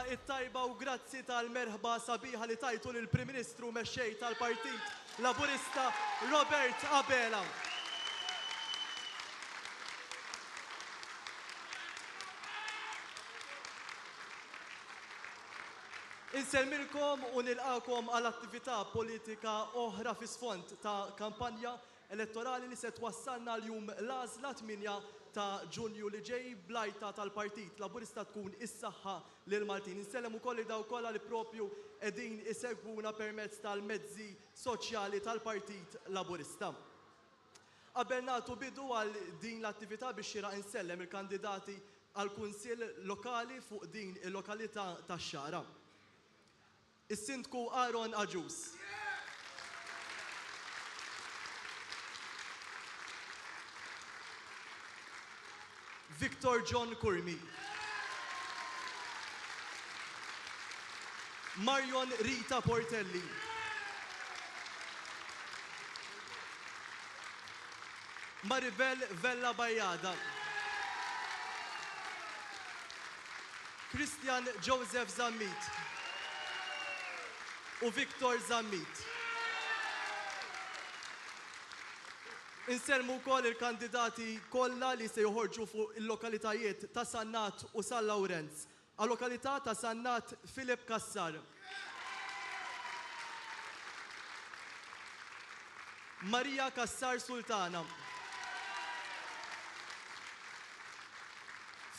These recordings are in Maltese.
Lejla it-tajba u grazzi tal-merħba sabiħa li tajtu lill-Prim Ministru mexxej tal-Partit Laburista Robert Abela. Insellmilkom u nilqakom għall-attività politika oħra fi sfond ta' kampanja elettorali li se twassalna l-jum l-għażla 8 ta' Ġunju li ġej blajta tal-Partit Laburista tkun is-saħħa lil Maltin. Insellem ukoll daw kollha li propju qegħdin isegwuna permezz tal-mezzi soċjali tal-Partit Laburista. Qabel nagħtu bidu għal din l-attività biex xieraq insellem il-kandidati għal kunsill lokali fuq din il-lokalità tax-Xara. Is-Sindku Aaron Aġus. Victor John Kurmi. Marion Rita Portelli. Maribel Vella Bajada. Christian Joseph Zammit. U Victor Zammit. Insellmu wkoll il-kandidati kollha li se joħorġu fuq il-lokalitajiet ta' Sannat u San Lawrenz. Għal-lokalità ta' Sannat Filip Kassar. Marija Kassar Sultana.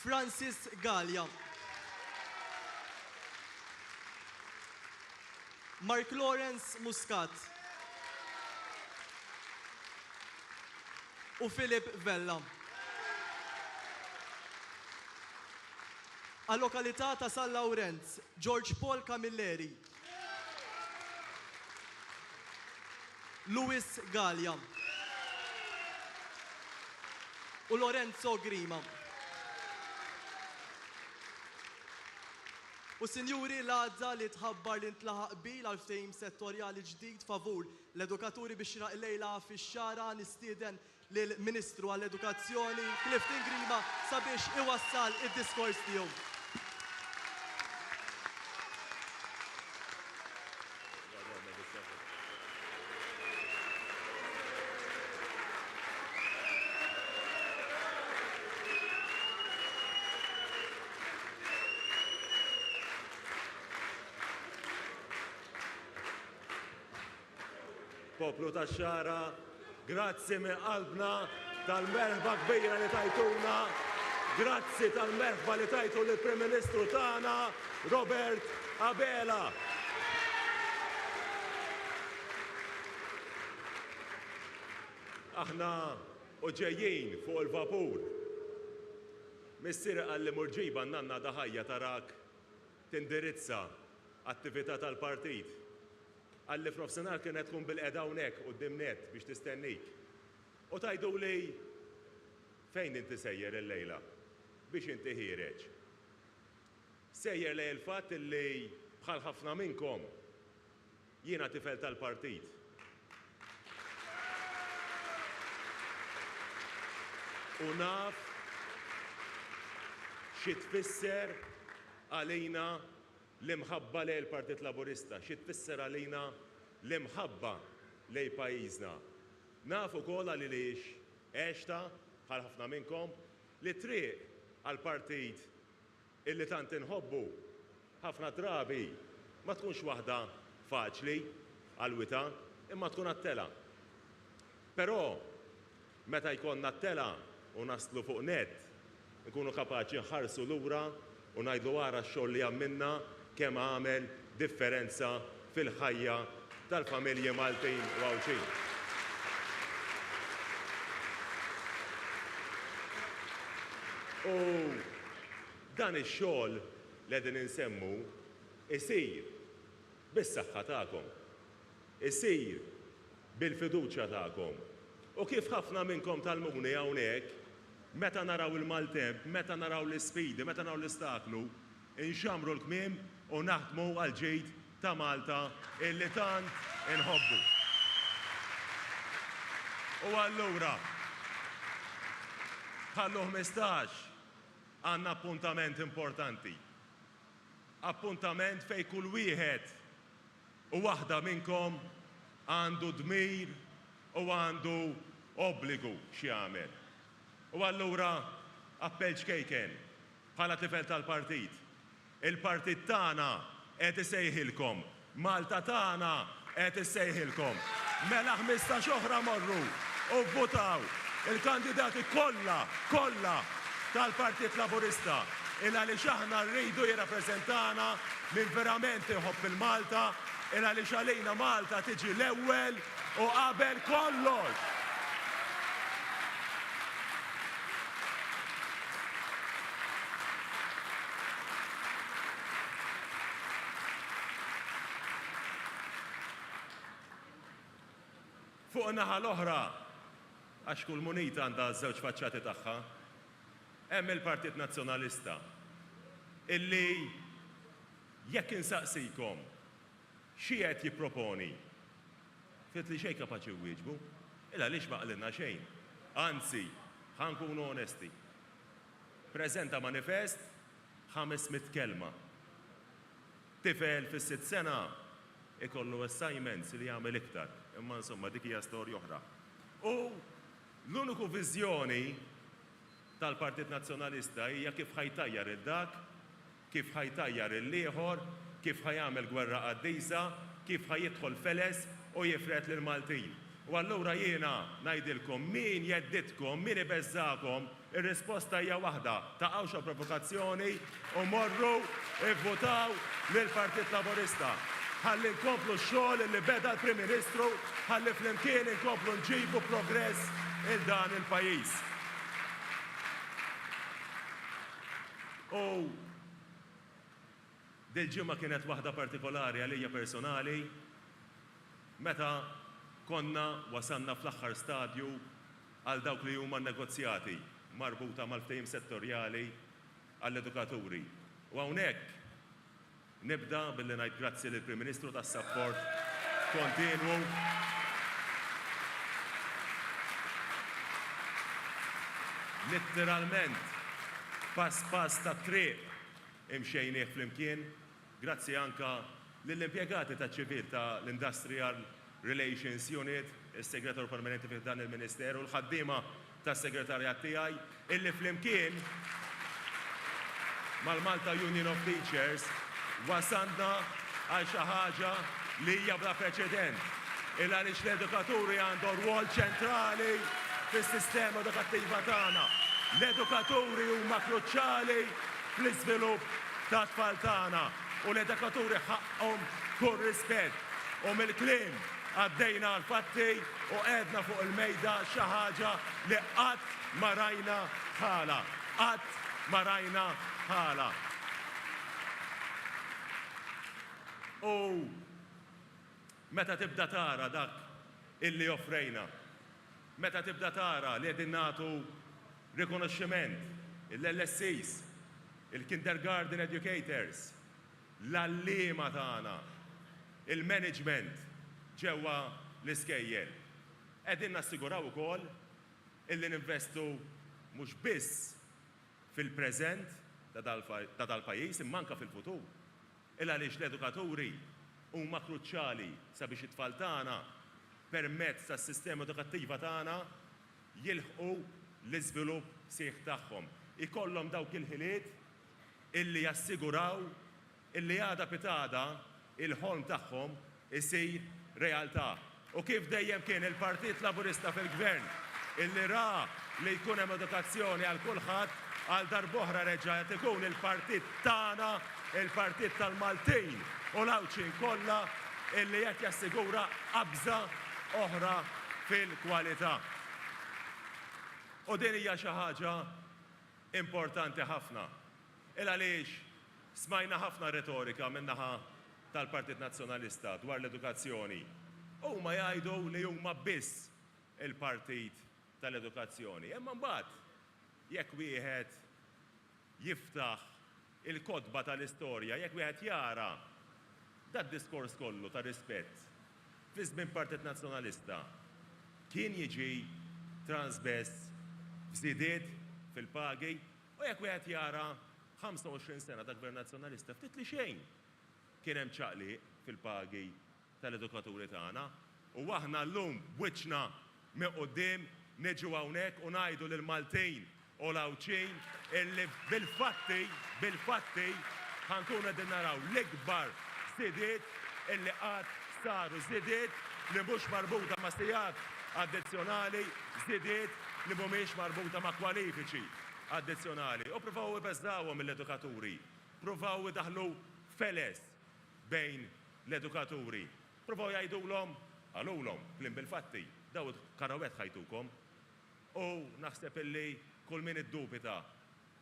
Francis Gallia. Mark Lawrence Muscat. U Filip Vella. Għal-lokalità ta' San Lawrenz, George Paul Camilleri. Luis Gallia. U Lorenzo Grima. U sinjuri l-għadza li tħabbar li ntlaħaq bil għal ftehim settorjali ġdid favur l-edukaturi biex xiraq lejla fix-Xara nistieden lill-Ministru għall-Edukazzjoni Clifton Grima sabiex iwassal id-diskors tiegħu. Poplu tax-Xara, grazzi minn qalbna tal-merħba kbira li tajtuna, grazzi tal-merħba li tajtu lill-Prim Ministru tagħna, Robert Abela. Aħna u ġejjin fuq il-vapur. Missier għalli murġiba nanna daħajja tarak tindirizza attività tal-partit. Għalli f'nofsinhar kienet tkun bil-qeda hawnhekk quddiem net biex tistennik. U tajdu li fejn inti sejjer illejla biex inti ħireġ. Sejjer lejn il-fatt li bħal ħafna minnkom jiena tifel tal-partit. U naf xi tfisser għalina l-imħabba lej il-Partit Laburista, xi tfisser għalina l-imħabba lej pajjiżna. Nafu ukoll għaliex għexta bħal ħafna minnkom li triq għall-partit illi tant inħobbu ħafna drabi ma tkunx waħda faċli għal-wita imma tkun għat-tela. Però meta jkollna t-tela u naslu fuq net nkunu kapaċi nħarsu lura u ngħidu wara x-xogħol li għamilna kemm għamel differenza fil-ħajja tal-familji Maltin u Għawċin. U dan ix-xogħol li qegħdin insemmu isir bis-saħħa tagħkom, isir bil-fiduċja tagħkom. U kif ħafna minnkom talmuni hawnhekk, meta naraw il-maltemp, meta naraw l-isfidi, meta naraw l-istaklu, inxamru l-kmiem u naħdmu għal-ġejt ta' Malta illi tant inħobbu. U allura, bħallu 15 għandna appuntament importanti. appuntament fej kull wieħed u waħda minnkom għandu dmir u għandu obbligu x'jagħmel. U allura appell ċkejken bħala tifel tal-partit. Il-partit tagħna qed isejħilkom, Malta tagħna qed issejħilkom. Mela 15 oħra morru u vvotaw il-kandidati kollha tal-Partit Laburista il għaliex aħna rridu jirrappreżentana min verament iħobb il-Malta, il għaliex għalina Malta tiġi l-ewwel u qabel kollox. Fuq naħa l-oħra, għax kull munita għandha żewġ faċċati tagħha, hemm il-Partit Nazzjonalista illi jekk insaqsikom xi qed jipproponi, fit li xejn kapaċi wieġbu, illa għaliex ma qalilna xejn. Anzi, ħankunu onesti. Preżenta manifest 500 kelma. Tifel fis-6 sena ikollu assignments li jagħmel iktar. Imma insomma dik hija storja oħra. U l-uniku viżjoni tal-Partit Nazzjonalista hija kif ħajtajjar il-dak, kif ħajtajjar il-ieħor, kif ħajamel gwerra qaddisa, kif ħajidħol feles u jifret lil Maltin. U allura jiena ngħidilkom min jedditkom, min ibeżżakom, ir-risposta hija waħda, taqgħux provokazzjoni u morru ivvotaw lill-Partit Laburista. Ħalli nkomplu x-xogħol li beda l-Prim Ministru, ħalli flimkien inkomplu nġibu progress il dan il-pajjiż. U dil-ġimgħa kienet waħda partikolari għalija personali, meta konna wasanna fl-aħħar stadju għal dawk li huma negozjati marbuta mal-ftehim settorjali għall-edukaturi. U hawnhekk nibda billi ngħid grazzi lill Prim Ministru tas-sapport kontinwu. Litteralment pass ta' triq imxejnieh flimkien, grazzi anka lill-impjegati taċ-ċivil ta' l-Industrial Relations Unit, is-Segretar Permanenti fih dan il-Ministeru, l-ħaddiema tas-segretarjat tiegħi, illi flimkien mal-Malta Union of Teachers wasanna għal xi ħaġa li hija bla preċedent. Il għaliex l-edukaturi għandhom rwol ċentrali fis-sistema edukattiva tagħna. L-edukaturi huma kruċjali fl-iżvilupp tat-tfal tagħna u l-edukaturi ħaqhom kull rispett. U mill-kliem għaddejna l-fatti u qedna fuq il-mejda xi ħaġa li qatt ma rajna bħala. Qatt ma rajna bħala. U meta tibda tara dak illi offrejna, meta tibda tara li qegħdin nagħtu rikonoxximent, l-LSCs, il-kindergarten educators, l-allima tagħna, il-management ġewwa l-iskejjel. Qegħdin nassiguraw ukoll illi ninvestu mhux biss fil-preżent ta' dal-pajjiż imma anke fil-futur. Illa għaliex l-edukaturi huma kruċjali sabiex it-tfal tagħna permezz tas-sistema edukattiva tagħna jilħqu l-iżvilupp sieħ tagħhom. Ikollhom dawk il-ħiliet illi jassiguraw illi għada pitada il-ħolm tagħhom isir realtà. U kif dejjem kien il-Partit Laburista fil-Gvern illi ra li jkun hemm edukazzjoni għal kulħadd, għal darb'oħra reġa' qed ikun il-partit tagħna, il-partit tal-Maltin u l-awċin kollha illi qed jassigura qabża oħra fil-kwalità. U din hija xi ħaġa importanti ħafna. Il għaliex smajna ħafna retorika min-naħa tal-Partit Nazzjonalista dwar l-edukazzjoni. Huma jgħidu li huma biss il-partit tal-edukazzjoni. Imma mbagħad jekk wieħed jiftaħ il-kodba tal-istorja, jekk wieħed jara dad-diskors kollu ta' rispett fi żmien Partit Nazzjonalista kien jiġi transmess f'żidiet fil-pagi u jekk wieħed jara 25 sena ta' gvern nazzjonalista ftit li xejn kien hemm ċaqli fil-pagi tal-edukaturi tagħna u aħna llum wiċċna me qudiem neġu hawnhekk u ngħidu lil Maltin u l-Awċin illi bil-fatti ħankunu qegħdin naraw l-ikbar żidiet illi qatt saru, żidiet li mhux marbuta ma' sigħat addizzjonali, żidiet li mhumiex marbuta ma' kwalifiċi addizzjonali. U provaw ibeżżawhom mill-edukaturi, provaw idaħlu feles bejn l-edukaturi. Provaw jgħidulhom, għalulhom kliem bil-fatti, daw karawet ħajtukom. U naħseb illi kull min iddubita,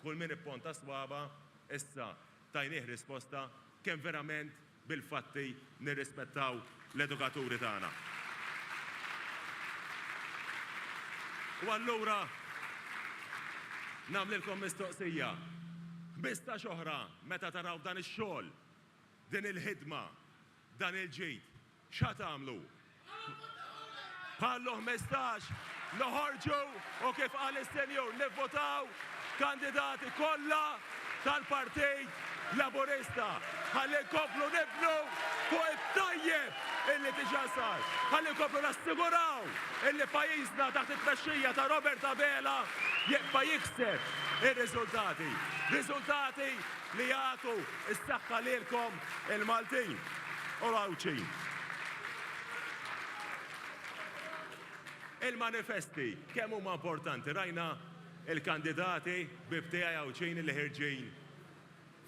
kull min ipponta swaba, issa tajnieh risposta kemm verament bil-fatti nirrispettaw l-edukaturi tagħna. U allura nagħmlilkom mistoqsija. 15 oħra meta taraw dan ix-xogħol, din il-ħidma, dan il-ġid, x'ha tagħmlu? Bħallu 15 noħorġu u kif qal is-senjur nivvotaw kandidati kollha tal-Partit Laburista. Ħalli nkomplu nibnu fuq it-tajjeb illi diġà sar. Ħalli nkomplu nassiguraw illi pajjiżna taħt it-tmexxija ta' Robert Abela jibqa' jikseb ir-riżultati. Riżultati li jagħtu s-saħħa lilkom il-Maltin u l-Awċin. Il-manifesti kemm huma importanti, rajna il-kandidati bibtejja Awċin li ħirġin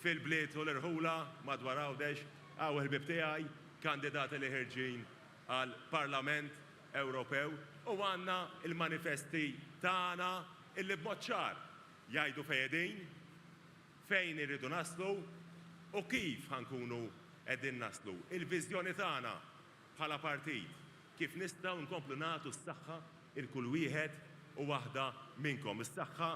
fil-bliet u l-irħula madwar Għawdex, għaw il-bibtijaj kandidati li ħirġin għal Parlament Ewropew u għanna il-manifesti tagħna illi b'moċċar jgħidu fejedin, fejn irridu naslu u kif ħankunu qegħdin naslu. Il-viżjoni tagħna bħala partit kif nistgħu nkomplu nagħtu s-saħħa il-kull wieħed u waħda minnkom. Is-saħħa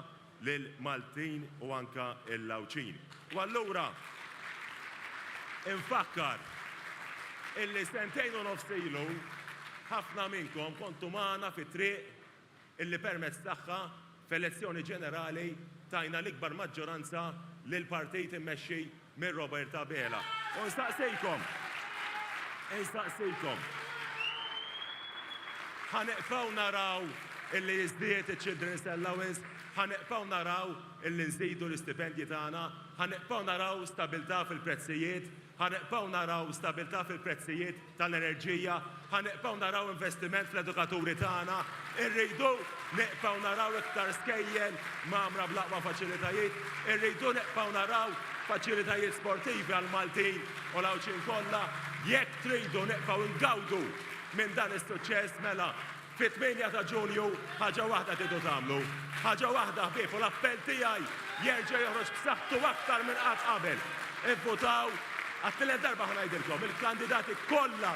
lil Maltin u anka l-Awċin. U allura infakkar illi sentejn u nofs ilu ħafna minnkom kontu magħna fit-triq illi permezz tagħha f'elezzjoni ġenerali tajna l-ikbar maġġoranza lil partit immexxi minn Robert Abela. U nsaqsejkom ħaneqfgħu naraw illi jiżdied iċ-Children's Allowance, ħaneqfgħu naraw illi nżidu l-istipendji tagħna, ħaneqfgħu naraw stabilità fil-prezzijiet, ħaneqfgħu naraw stabilità fil-prezzijiet tal-enerġija, ħaneqfgħu naraw investiment fl-edukaturi tagħna, irridu neqfgħu naraw iktar skejjel magħmra bl-aqwa faċilitajiet, irridu neqfgħu naraw faċilitajiet sportivi għal Maltin u l-Awċin kollha, jekk tridu neqfgħu ngawdu minn dan is-suċċess mela fit-8 ta' Ġunju ħaġa waħda tridu tagħmlu. Ħaġa waħda ħbieb u l-appell tiegħi jerġa' joħroġ b'saħħtu aktar minn qatt qabel. Ivvutaw għat-tielet darba ħanajdilkom il-kandidati kollha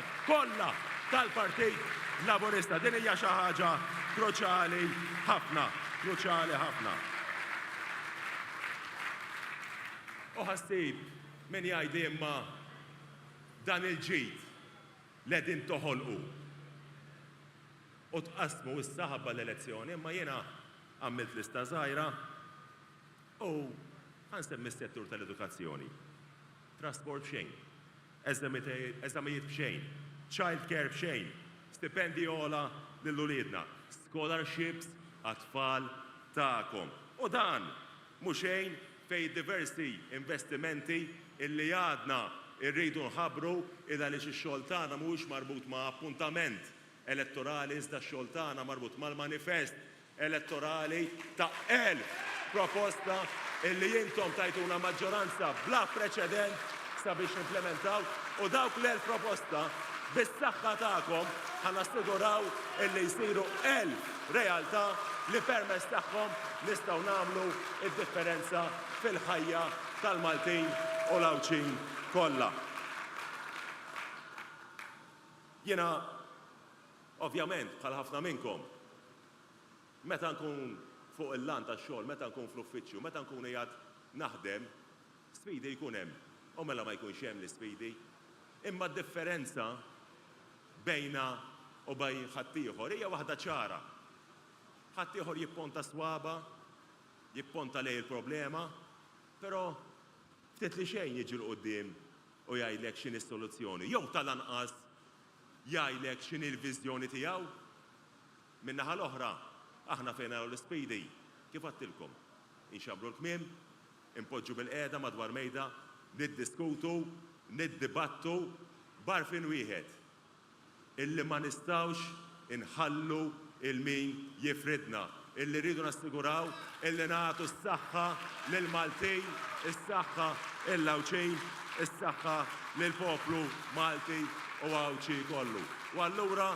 tal-Partit Laburista. Din hija xi ħaġa kruċjali ħafna. U ħassib min jgħid imma dan il-ġid li qegħdin toħolqu u tqasmu issa ħabba l-elezzjoni, imma jiena għamilt lista żgħira u ħansemmi s-settur tal-edukazzjoni. Trasport b'xejn, eżamijiet b'xejn, child care b'xejn, stipendi ogħla lill-uliedna, scholarships għat-tfal tagħkom. U dan mhux xejn fejn diversi investimenti illi għadna irridu nħabbru id għaliex ix-xogħol tagħna mhuwiex marbut ma' appuntament elettorali iżda x-xogħol tagħna marbut mal-manifest elettorali ta' 1000 proposta illi intom tajtuna maġġoranza bla preċedent sabiex implementaw u dawk l-1000 proposta bis-saħħa tagħkom ħanassiguraw illi jsiru 1000 realtà li permezz tagħhom nistgħu nagħmlu d-differenza fil-ħajja tal-Maltin u l-Awċin kollha. Jiena ovvjament bħal ħafna minnkom meta nkun fuq il-lan tax-xogħol, meta nkun fl-uffiċċju, meta nkun qiegħed naħdem, sfidi jkun hemm u mela ma jkunx hemm l-isfidi. Imma d-differenza bejna u bejn ħaddieħor hija waħda ċara. Ħaddieħor jipponta swaba, jipponta lejn il-problema, però ftit li xejn jiġi l-qoddim u jgħidlek x'inhi s-soluzzjoni. Jew tal-anqas jgħidlek x'inhi l-viżjoni tiegħu. Min-naħa l-oħra, aħna fejn naraw l-ispidi, kif għattilkom? Inxabru l-kmiem, impoġġu bil-qiegħda madwar mejda, niddiskutu, niddibattu barfin wieħed. Illi ma nistgħux inħallu il-min jifridna. Illi rridu nassiguraw illi nagħtu s-saħħa lil Maltin, is-saħħa il-Lawċin, is-saħħa lil poplu Malti u Għawċi kollu. U allura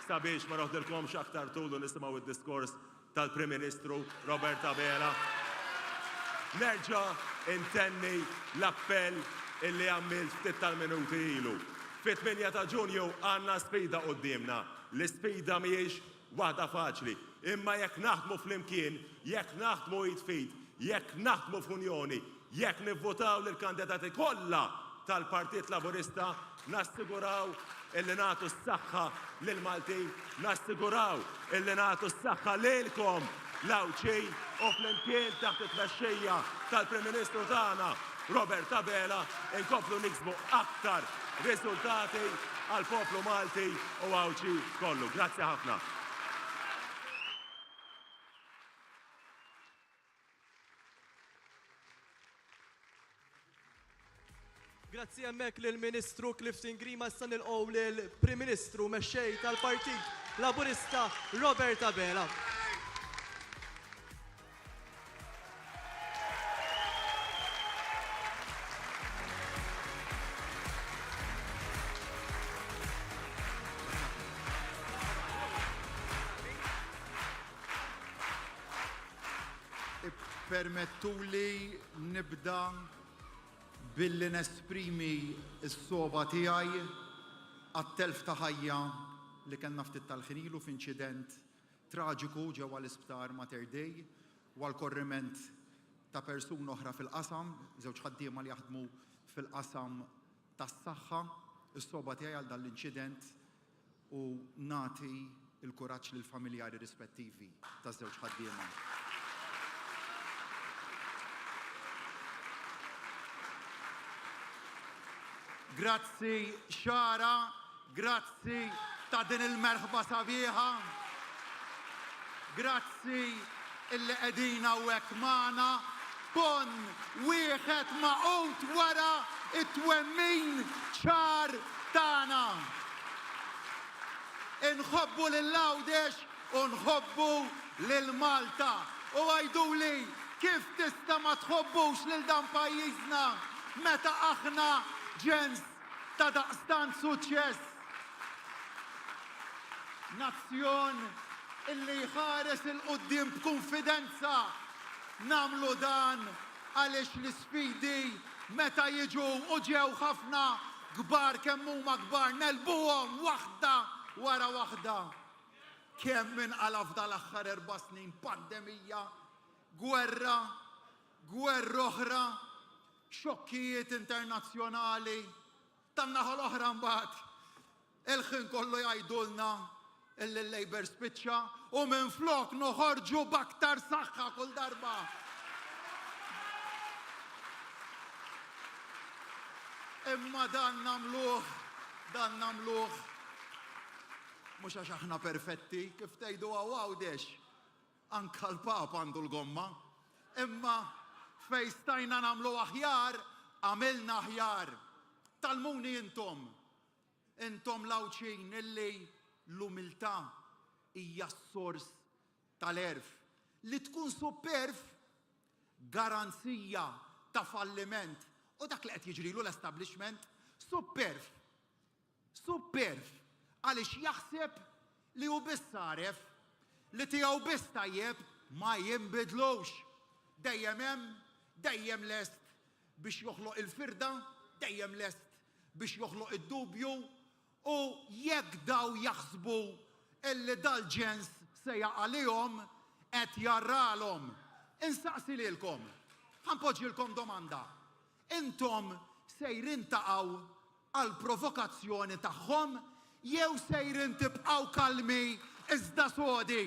sabiex ma noħdilkomx aktar tul u nisimgħu id-diskors tal-Prim Ministru Robert Abela. Nerġa' intenni l-appell illi għamilt ftit tal-minuti ilu. Fit-8 ta' Ġunju għandna sfida qudiemna. L-isfida mhijiex waħda faċli. Imma jekk naħdmu flimkien, jekk naħdmu jitfid, jekk naħdmu f'unjoni, jekk nivvotaw lill-kandidati kollha tal-Partit Laburista, nassiguraw illi nagħtu s-saħħa lil Maltin, nassiguraw illi nagħtu s-saħħa lilkom Lawċin u flimkien taħt it-tmexxija tal-Prim Ministru tagħna Robert Abela inkomplu niksbu aktar riżultati għal poplu Malti u Għawċi kollu. Grazzi ħafna. Grazzi hemmhekk lill-Ministru Clifton Grima, issa nilqgħu lill-Prim Ministru mexxej tal-Partit Laburista Robert Abela. Permettuli nibda billi nesprimi s-soba tiegħi għat-telf ta' ħajja li kellna ftit tal-ħin ilu f'inċident traġiku ġewwa l-isptar Mater Dei u għall-korriment ta' persuna oħra fil-qasam, żewġ ħaddiema li jaħdmu fil-qasam tas-saħħa. Is-soba tiegħi għal dan l-inċident u nagħti l-kuraġġ lill-familjari rispettivi taż-żewġ ħaddiema. Grazzi Xara, grazzi ta' din il-merħba sabiħa, grazzi illi qegħdin hawnhekk magħna, pon wieħed maqut wara it-twemmin ċar tagħna. Inħobbu lil-Għawdex u nħobbu lil Malta. U għajduli kif tista' ma tħobbux lil dan pajjiżna meta aħna ġens ta' daqstant suċċess. Nazzjon illi jħares il-qudiem b'kunfidenza. Namlu dan għaliex l-isfidi meta jiġu u ġew ħafna kbar kemm huma kbar nelbuhom waħda wara waħda. Kemm inqalaf dal-aħħar 4 snin pandemija, gwerra oħra, xokkijiet internazzjonali, tan-naħa l-oħra mbagħad il-ħin kollu jgħidulna illi l-Labor spiċċa u minflok noħorġu b'aktar saħħa kull darba. Imma dan nagħmluh mhux għax aħna perfetti, kif tgħidu Għawdex, anke l-Papa għandu l-gomma, imma fejn stajna nagħmlu aħjar, għamilna aħjar. Talmuni intom Lawċin illi l-umiltà hija s-sors tal-erf. Li tkun superf garanzija ta' falliment. U dak li qed jiġrilu l-establishment superf. Għaliex jaħseb li hu biss saref, li tiegħu biss tajjeb ma jinbidlux. Dejjem hemm, dejjem lest biex joħloq il-firda, dejjem lest biex joħloq id-dubju u jekk daw jaħsbu illi dal-ġens se jaqalihom qed jarralhom. Insaqsi lilkom, ħanpoġġilkom domanda. Intom sejrin taqgħu għal provokazzjoni tagħhom jew sejrin tibqgħu kalmi iżda sodi?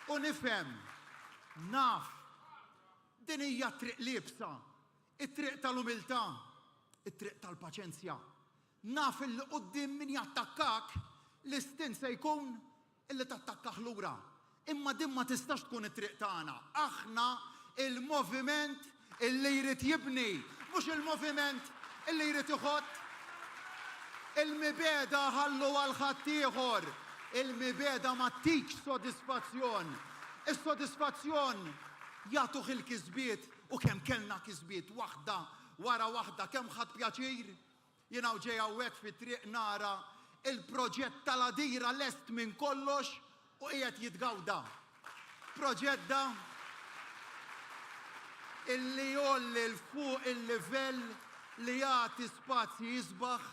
U nifhem, naf, din hija triq liebsa, it-triq tal-umiltà, it-triq tal-paċenzja. Naf illi qudiem min jattakkak l-istin se jkun illi tattakkaħ lura. Imma din ma tistax tkun it-triq tagħna. Aħna il-moviment illi jrid jibni, mhux il-moviment illi jrid iħott. Il-mibeda ħallu għal ħadd ieħor. Il-mibeda ma tikx sodisfazzjon. Is-sodisfazzjon jagħtuh il-kisbiet u kemm kellna kisbiet waħda wara waħda kemm ħadd pjaċir. Jiena ġej hawnhekk fit-triq nara il-proġett tal-Għadira lest minn kollox u qiegħed jitgawda. Proġett da illi jolli l-fuq il-livell li jagħti spazji jisbaħ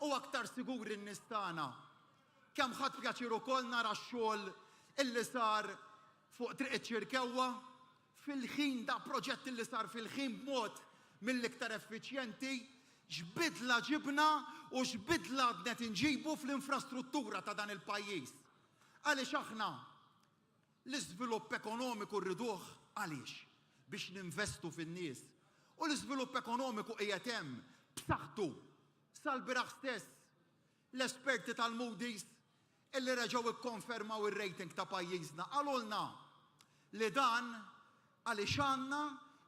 u aktar sigur in-nies tagħna. Kemm ħadd pjaċir ukoll nara x-xogħol illi sar fuq triq iċ-Ċirkewwa fil-ħin da proġett illi sar fil-ħin b'mod mill-iktar effiċjenti, x'bidla ġibna u x'bidla qed inġibu fl-infrastruttura ta' dan il-pajjiż. Għaliex aħna l-iżvilupp ekonomiku rriduh għaliex biex ninvestu fin-nies. U l-iżvilupp ekonomiku qiegħed hemm b'saħħtu. Sal-bieraħ stess l-esperti tal-Moody's illi reġgħu ikkonfermaw ir-rating ta' pajjiżna qalulna li dan għaliex għandna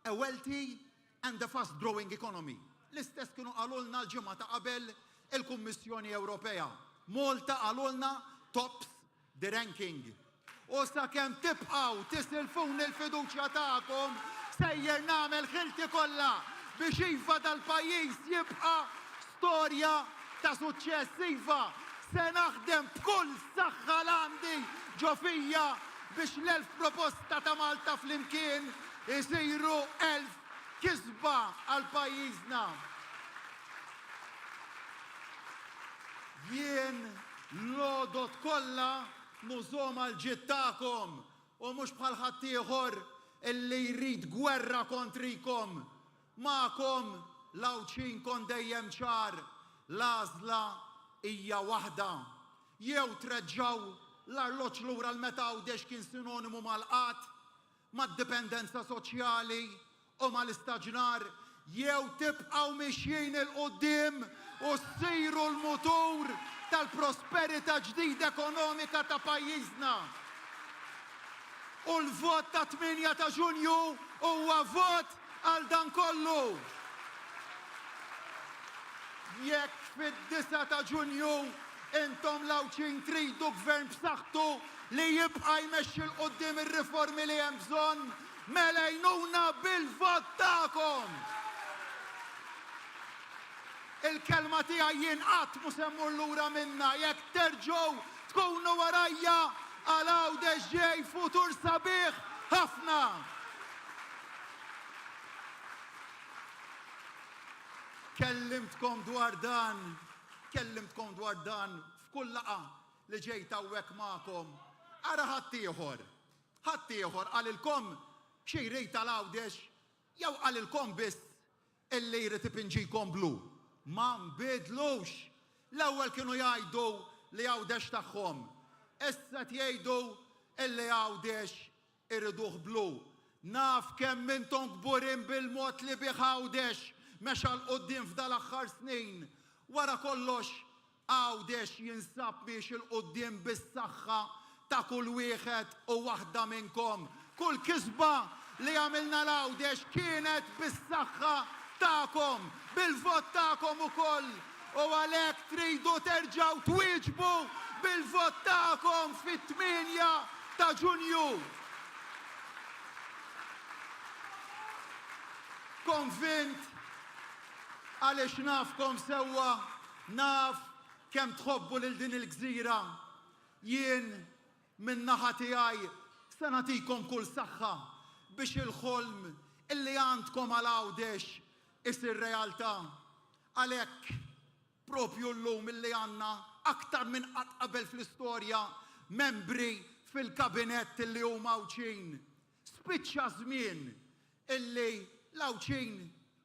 a wealthy and a fast growing economy. L-istess kienu qalulna l-ġimgħa ta' qabel il-Kummissjoni Ewropea. Malta qalulna tops the ranking. U sakemm tibqgħu tisilfun il-fiduċja tagħkom sejjer nagħmel ħilti kollha biex iva dal-pajjiż jibqa' storja ta' suċċess iva. Se naħdem b'kull saħħa l-għandi ġo fija biex l-1000 proposta ta' Malta flimkien isiru 1000 kisba għal pajjiżna. Jien l-għodot kollha nużhom għal ġid tagħkom u mhux bħal ħadd ieħor illi jrid gwerra kontrikom. Magħkom l-awċin kon dejjem ċar, l-għażla hija waħda. Jew treġġaw l-arloġġ lura l-meta għawdex kien sinonimu mal-qatt, mad-dipendenza soċjali u mal-istaġnar, jew tibqgħu mixjin il-qudiem u ssiru l-mutur tal-prosperità ġdida ekonomika ta' pajjiżna. U l-vot ta' 8 ta' Ġunju huwa vot għal dan kollu. Jekk fid-9 ta' Ġunju intom l-awċin tridu gvern b'saħħtu li jibqa' jmexxi l-qudiem ir-riformi li hemm bżonn, mela jnuna bil-vot tagħkom. Il-kelma tiegħi jien qatt mhux semmur lura minnha jekk terġgħu tkunu warajja għal Għawdex ġej futur sabiħ ħafna. Kellimtkom dwar dan f'kull laqgħa li ġejt hawnhekk magħkom. Ara ħadd ieħor qalilkom xi jrid tal-Għawdex jew qalilkom biss illi jrid ipinġikom blu. Ma nbidlux. L-ewwel kienu jgħidu li Għawdex tagħhom. Issa jgħidu illi Għawdex iriduh blu. Naf kemm intom kburin bil-mod li bih Għawdex mexa l-qoddim f'dal-aħħar snin. Wara kollox Għawdex jinsab biex il-qoddim bis-saħħa ta' kull wieħed u waħda minnkom. Kull kisba li għamilna l-Għawdex kienet bis-saħħa ta'kom, bil-vot ta'kom ukoll. U għalhekk tridu terġgħu twieġbu bil-vot ta'kom fit-8 ta' Ġunju. Konvint għaliex nafkom sewwa, naf kemm tħobbu lil din il-gżira. Jien min-naħa tiegħi se nagħtikom kull saħħa biex il-ħolm illi għandkom għal Għawdex isir realtà. Għalhekk propju llum illi għandna aktar minn qatt qabel fl-istorja membri fil-kabinett illi huma Awċin. Spiċċa żmien illi l-Awċin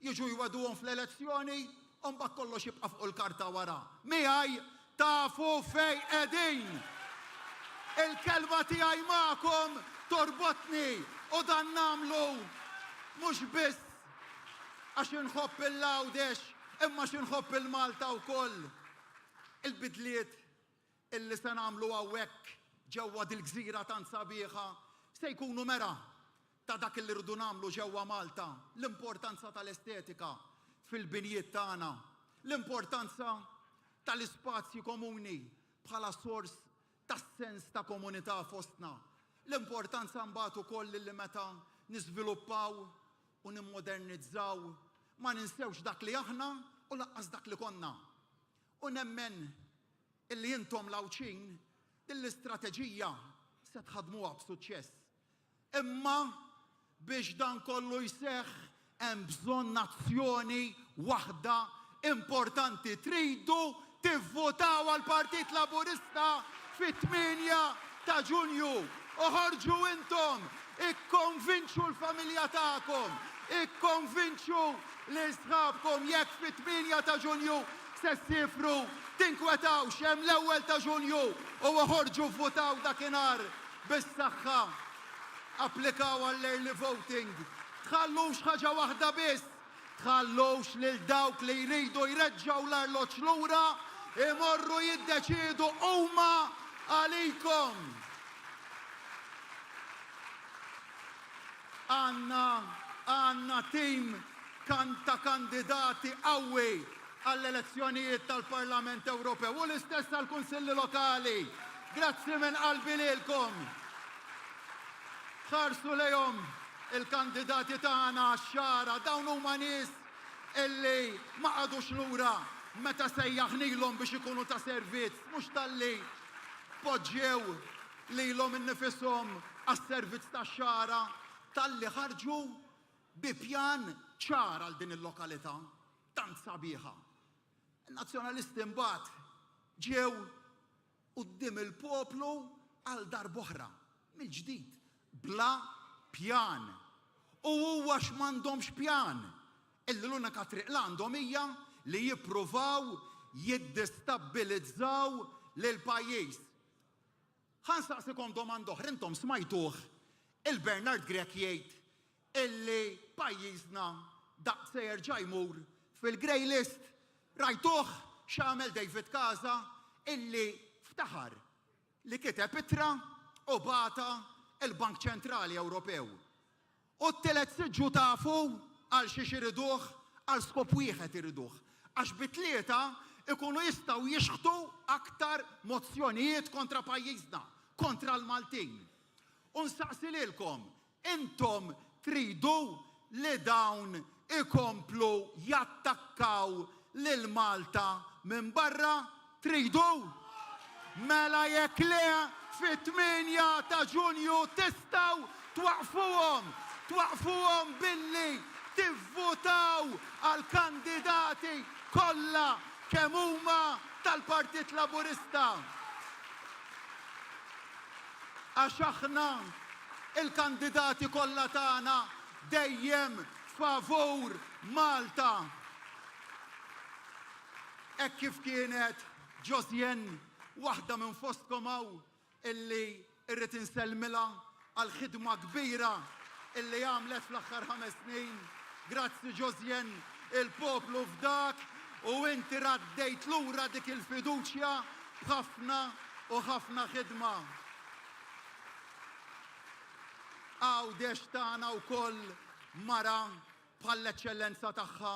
jiġu jwaduhom fl-elezzjoni u mbagħad kollox jibqa' fuq il-karta wara. Miegħi tafu fejn qegħdin. Il-kelma tiegħi magħkom torbotni u dan namlu mhux biss għax inħobb il-Għawdex imma x'inħobb il-Malta wkoll. Il-bidliet illi se nagħmlu hawnhekk ġewwa dil-gżira tant sabiħa se jkunu mera ta' dak li rridu nagħmlu ġewwa Malta, l-importanza tal-estetika fil-binjiet tagħna, l-importanza tal-ispazji komuni bħala sors tas-sens ta' komunità fostna, l-importanza mbagħad ukoll li meta niżviluppaw u nimmodernizzaw ma ninsewx dak li aħna u laqqas dak li konna. U nemmen illi intom lawċin din l-istrateġija se tħadmuha b'suċċess. Imma biex dan kollu jseħħ hemm bżonn nazzjoni waħda importanti. Tridu tivvotaw għall-Partit Laburista fit-8 ta' Ġunju. Oħorġu intom, ikkonvinċu l-familja tagħkom, ikkonvinċu l-isħabkom jekk fit-8 ta' Ġunju se ssifru tinkwetawx hemm l-ewwel ta' Ġunju u oħorġu vvotaw dakinhar bis-saħħa. Applikaw għall-early voting. Tħallux ħaġa waħda biss, tħallux lil dawk li jridu jreġġaw l-arloġġ lura imorru jiddeċiedu huma għalikom. Għandna tim ta' kandidati qawwi għall-elezzjonijiet tal-Parlament Ewropew u l-istess għall-Kunsilli Lokali. Grazzi minn qalbi lilkom. Ħarsu lejhom il-kandidati tagħna għax-xara, dawn huma nies illi ma qagħdux lura meta sejjaħnilhom biex ikunu ta' servizz, mhux talli poġġew lilhom innifishom għas-servizz tax-xara, talli ħarġu bi pjan ċar għal din il-lokalità tant sabiħa. Il-nazzjonalisti mbagħad ġew quddiem il-poplu għal darb'oħra mill-ġdid bla pjan. U huwa x'm'għandhomx pjan. Illi l-unika triq l-għandhom hija li jippruvaw jiddestabilizzaw lil pajjiż. Ħansaqsikom domanda oħra, intom smajtuh il-Bernard Grech jgħid illi pajjiżna daqs se jerġa' jmur fil-Grey List. Rajtuh x'għamel David Casa illi ftaħar li kiteb ittra u bata il-Bank Ċentrali Ewropew. U t-telet siġġu tafu għal xiex iriduh, għal skop wieħed iriduh. Għax bit-tlieta ikunu jistgħu jixħtu aktar mozzjonijiet kontra pajjiżna, kontra l-Maltin. U nsaqsi lilkom, intom tridu li dawn ikomplu jattakkaw lil Malta minn barra? Tridu? Mela jekk le fit-8 ta' Ġunju tistgħu twaqfuhom billi tivvotaw għal kandidati kollha kemm huma tal-Partit Laburista. Għax aħna il-kandidati kollha tagħna dejjem favur Malta. Hekk kif kienet Josiane waħda minn fostkom hawn illi irrid insellmilha għal ħidma kbira illi għamlet fl-aħħar 5 snin. Grazzi Josiane, il-poplu f'dak u inti raddejt lura dik il-fiduċja b'ħafna u ħafna ħidma. Għawdex tagħna wkoll mara bħall-eċċellenza tagħha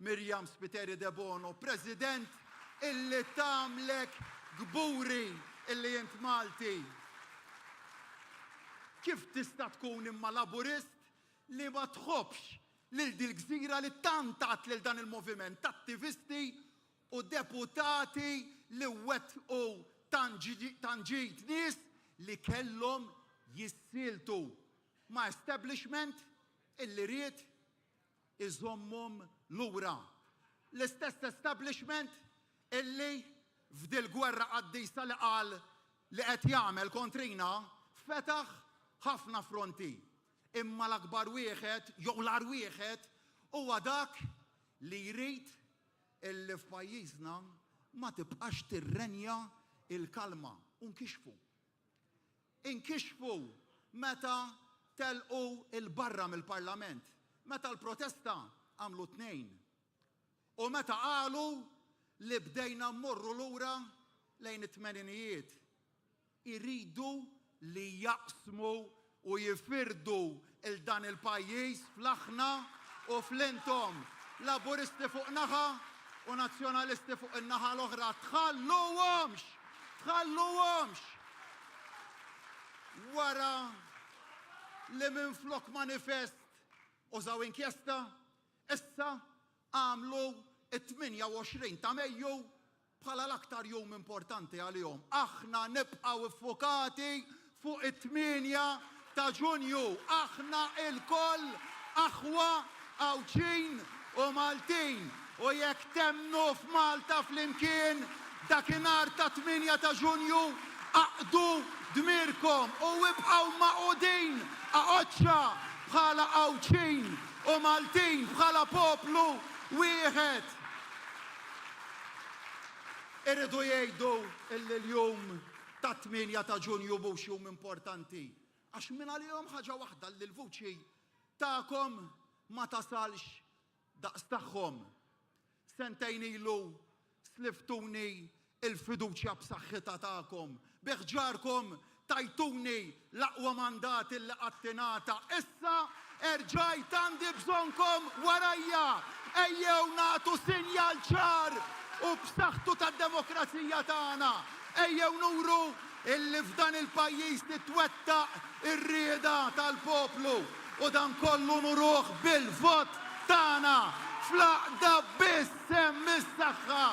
Miriam Spiteri de Bono, President illi tagħmlek gburi illi int Malti. Kif tista' tkun imma Laburist li ma tħobbx lil dil-gżira li tantat lil dan il-moviment attivisti u deputati li wettqu tanġid nies li kellhom jissiltu ma' establishment illi ried iżommhom lura. L-istess establishment illi f'dil gwerra qaddisa li qal li qed jagħmel kontrina fetaħ ħafna fronti. Imma l-akbar wieħed jew l-ar wieħed huwa dak li jrid illi f'pajjiżna ma tibqax tirrenja il-kalma u nkixfu. Inkixfu meta telqu il-barra mill-Parlament. Meta l-protesta għamlu 2. U meta qalu li bdejna mmorru lura lejn it-tmeninijiet. Irridu li jaqsmu u jifirdu il-dan il-pajjiż fl-aħna u fl-intom. Laburisti fuq naħa u nazzjonalisti fuq in-naħa l-oħra. Tħalluhomx! Wara li minflok manifest użaw inkjesta, issa għamlu it-28 ta' Mejju bħala l-aktar jum importanti għalihom. Aħna nibqgħu iffokati fuq it-8 ta' Ġunju. Aħna il-koll aħwa Awċin u Maltin. U jekk temnu f'Malta flimkien dakinhar ta' 8 ta' Ġunju aqdu dmirkom u ibqgħu maqudin aqoċċa bħala Awċin u Maltin bħala poplu wieħed. Irridu jgħidu l-jum ta' 8 ta' Ġunju mhux jum importanti. Għax minn għalihom ħaġa waħda li l-vuċi tagħkom ma tasalx daqs tagħhom. Sentejn ilu sliftuni il-fiduċja b'saħħitha tagħkom. Biħġarkom tajtuni l-aqwa mandat il qattinata. Issa erġajt għandi bżonkom warajja. Ejjew nagħtu sinjal ċar u b'saħħtu tad-demokrazija tagħna. Ejjew nuru illi f'dan il-pajjiż titwettaq ir-rieda tal-poplu u dan kollu nuruh bil-vot tagħna. Fl-aqda biss hemm is-saħħa.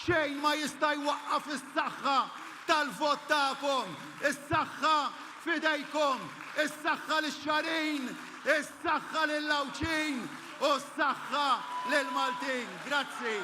Xejn ma jista' jwaqqaf is-saħħa tal-vot tagħkom. Is-saħħa f'idejkom, is-saħħa lix-xarin, is-saħħa lill-Awċin u s-saħħa lill-Maltin. Grazzi.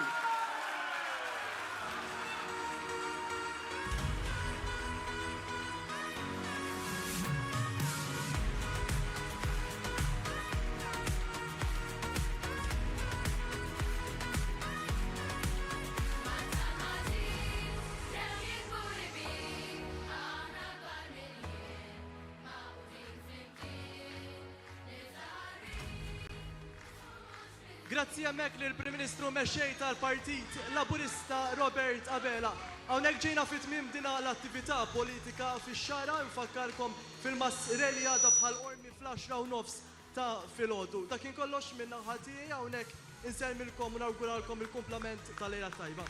Grazzi hemmhekk lill Prim Ministru mexxej tal-Partit Laburista Robert Abela. Hawnhekk ġejna fit-tmiem din l-attività politika fix-xara nfakkarkom fil-Masreli għadha bħal ormi fl-10:09 ta' filgħodu. Dak kien kollox minn naħa tiegħi hawnhekk insemmilkom u nawguralkom il-kumplament tal-lejla tajba.